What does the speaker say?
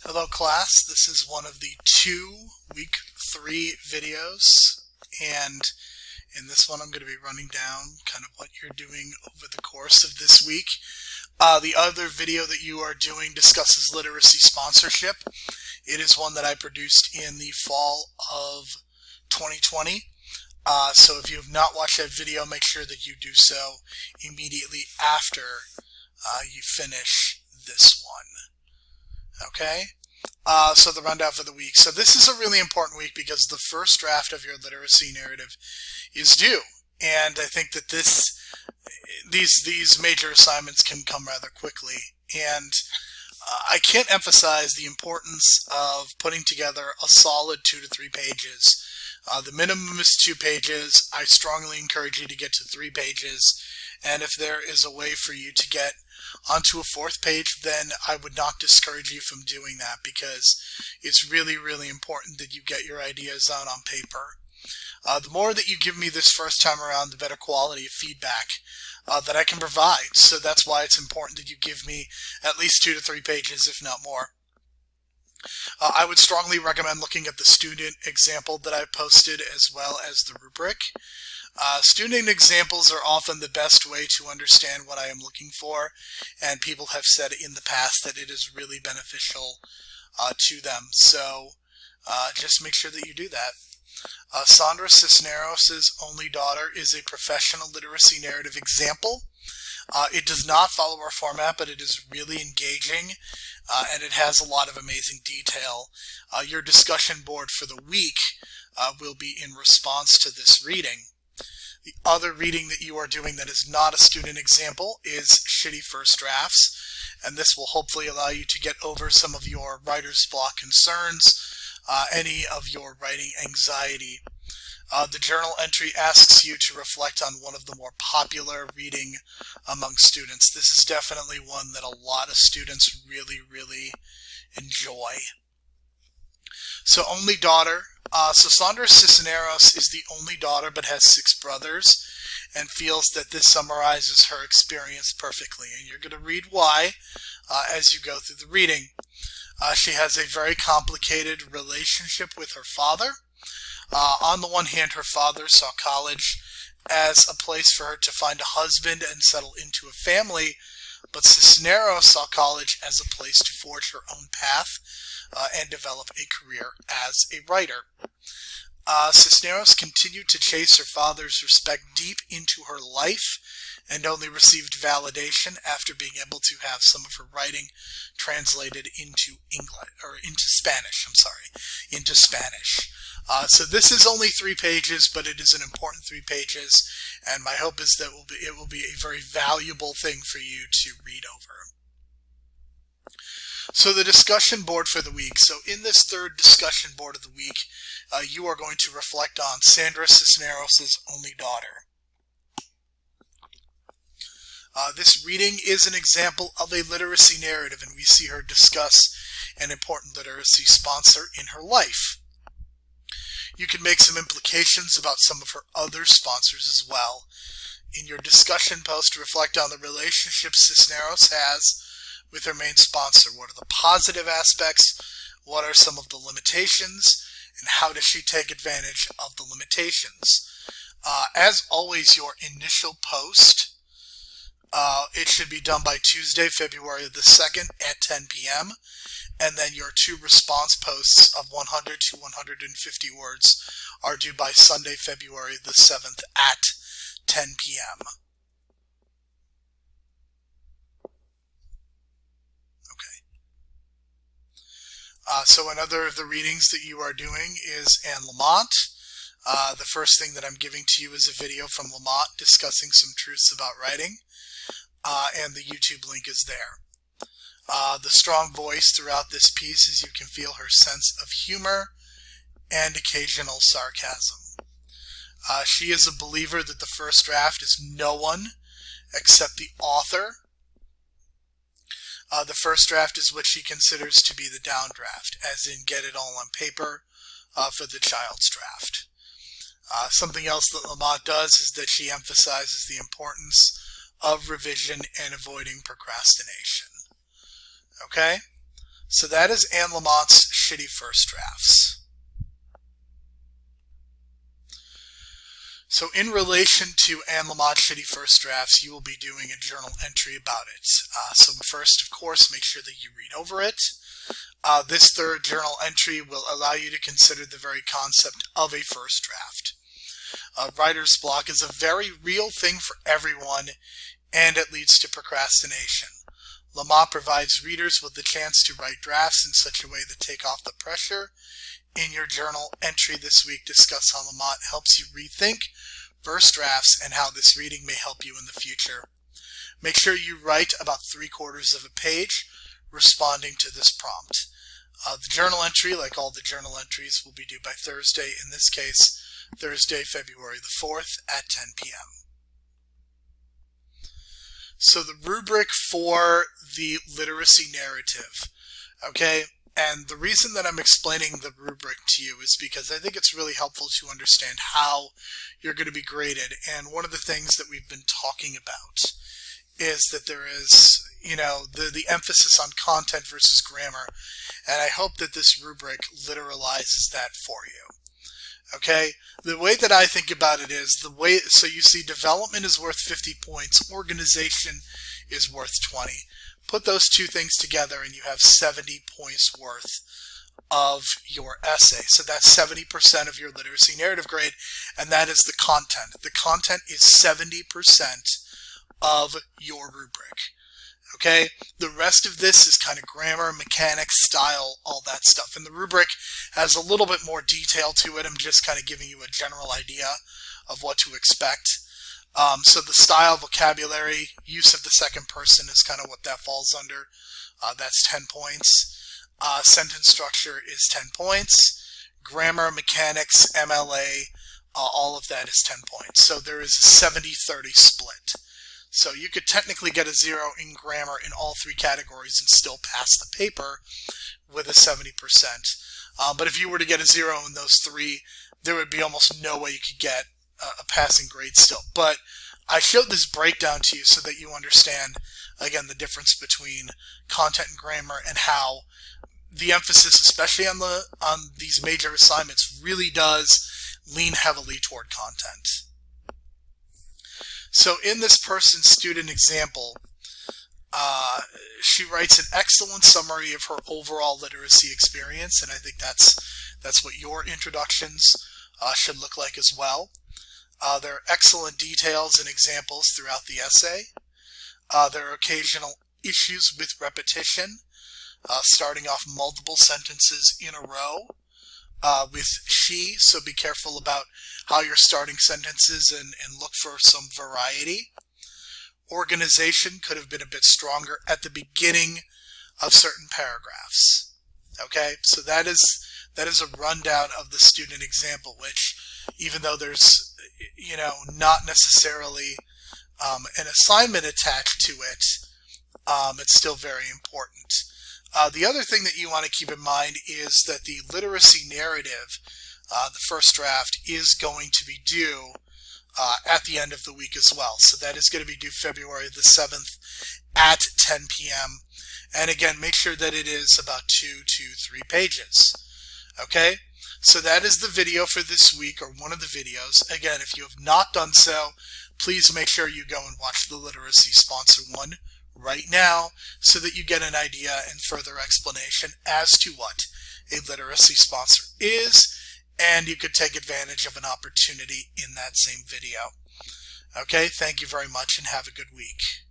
Hello class, this is one of the two week 3 videos, and in this one I'm going to be running down kind of what you're doing over the course of this week. The other video that you are doing discusses literacy sponsorship. It is one that I produced in the fall of 2020. So if you have not watched that video, make sure that you do so immediately after you finish this one. Okay, so the rundown for the week. So this is a really important week because the first draft of your literacy narrative is due, and I think that these major assignments can come rather quickly. And I can't emphasize the importance of putting together a solid 2 to 3 pages. The minimum is 2 pages. I strongly encourage you to get to 3 pages, and if there is a way for you to get onto a 4th page, then I would not discourage you from doing that, because it's really, really important that you get your ideas out on paper. The more that you give me this first time around, the better quality of feedback that I can provide. So that's why it's important that you give me at least 2 to 3 pages, if not more. I would strongly recommend looking at the student example that I posted, as well as the rubric. Student examples are often the best way to understand what I am looking for, and people have said in the past that it is really beneficial to them. So just make sure that you do that. Sandra Cisneros' only daughter is a professional literacy narrative example. It does not follow our format, but it is really engaging, and it has a lot of amazing detail. Your discussion board for the week will be in response to this reading. The other reading that you are doing that is not a student example is Shitty First Drafts, and this will hopefully allow you to get over some of your writer's block concerns, any of your writing anxiety. The journal entry asks you to reflect on one of the more popular reading among students. This is definitely one that a lot of students really, really enjoy. So only daughter. So Sandra Cisneros is the only daughter but has 6 brothers, and feels that this summarizes her experience perfectly. And you're going to read why as you go through the reading. She has a very complicated relationship with her father. On the one hand, her father saw college as a place for her to find a husband and settle into a family, but Cisneros saw college as a place to forge her own path and develop a career as a writer. Cisneros continued to chase her father's respect deep into her life, and only received validation after being able to have some of her writing translated into Spanish. So this is only 3 pages, but it is an important 3 pages, and my hope is that it will be a very valuable thing for you to read over. So the discussion board for the week. So in this third discussion board of the week, you are going to reflect on Sandra Cisneros' only daughter. This reading is an example of a literacy narrative, and we see her discuss an important literacy sponsor in her life. You can make some implications about some of her other sponsors as well. In your discussion post, reflect on the relationship Cisneros has with her main sponsor. What are the positive aspects? What are some of the limitations? And how does she take advantage of the limitations? As always, your initial post, it should be done by Tuesday, February the 2nd at 10 p.m. And then your 2 response posts of 100 to 150 words are due by Sunday, February the 7th at 10 p.m. So another of the readings that you are doing is Anne Lamott. The first thing that I'm giving to you is a video from Lamott discussing some truths about writing, and the YouTube link is there. The strong voice throughout this piece is you can feel her sense of humor and occasional sarcasm. She is a believer that the first draft is no one except the author. The first draft is what she considers to be the down draft, as in get it all on paper for the child's draft. Something else that Lamott does is that she emphasizes the importance of revision and avoiding procrastination. Okay? So that is Anne Lamott's Shitty First Drafts. So in relation to Anne Lamott's Shitty First Drafts, you will be doing a journal entry about it. So first, of course, make sure that you read over it. This third journal entry will allow you to consider the very concept of a first draft. Writer's block is a very real thing for everyone, and it leads to procrastination. Lamott provides readers with the chance to write drafts in such a way that take off the pressure. In your journal entry this week, discuss how Lamott helps you rethink first drafts and how this reading may help you in the future. Make sure you write about 3/4 of a page responding to this prompt. The journal entry, like all the journal entries, will be due by Thursday, in this case, Thursday, February the 4th at 10 p.m. So the rubric for the literacy narrative, okay? And the reason that I'm explaining the rubric to you is because I think it's really helpful to understand how you're going to be graded. And one of the things that we've been talking about is that there is, the emphasis on content versus grammar. And I hope that this rubric literalizes that for you. Okay? The way that I think about it is so you see development is worth 50 points, organization is worth 20. Put those two things together and you have 70 points worth of your essay. So that's 70% of your literacy narrative grade, and that is the content. The content is 70% of your rubric. Okay? The rest of this is kind of grammar, mechanics, style, all that stuff. And the rubric has a little bit more detail to it. I'm just kind of giving you a general idea of what to expect. So the style, vocabulary, use of the second person is kind of what that falls under. That's 10 points. Sentence structure is 10 points. Grammar, mechanics, MLA, all of that is 10 points. So there is a 70-30 split. So you could technically get a 0 in grammar in all three categories and still pass the paper with a 70%. But if you were to get a 0 in those three, there would be almost no way you could get a passing grade still. But I showed this breakdown to you so that you understand, again, the difference between content and grammar and how the emphasis, especially on these major assignments, really does lean heavily toward content. So in this person's student example, she writes an excellent summary of her overall literacy experience, and I think that's what your introductions should look like as well. There are excellent details and examples throughout the essay. There are occasional issues with repetition, starting off multiple sentences in a row with she, so be careful about how you're starting sentences and look for some variety. Organization could have been a bit stronger at the beginning of certain paragraphs. Okay, so that is a rundown of the student example, which, even though there's not necessarily an assignment attached to it, it's still very important. The other thing that you want to keep in mind is that the literacy narrative, the first draft, is going to be due at the end of the week as well. So that is going to be due February the 7th at 10 p.m. And again, make sure that it is about 2 to 3 pages. Okay? So that is the video for this week, or one of the videos. Again, if you have not done so, please make sure you go and watch the Literacy Sponsor 1 right now so that you get an idea and further explanation as to what a literacy sponsor is, and you could take advantage of an opportunity in that same video. Okay, thank you very much and have a good week.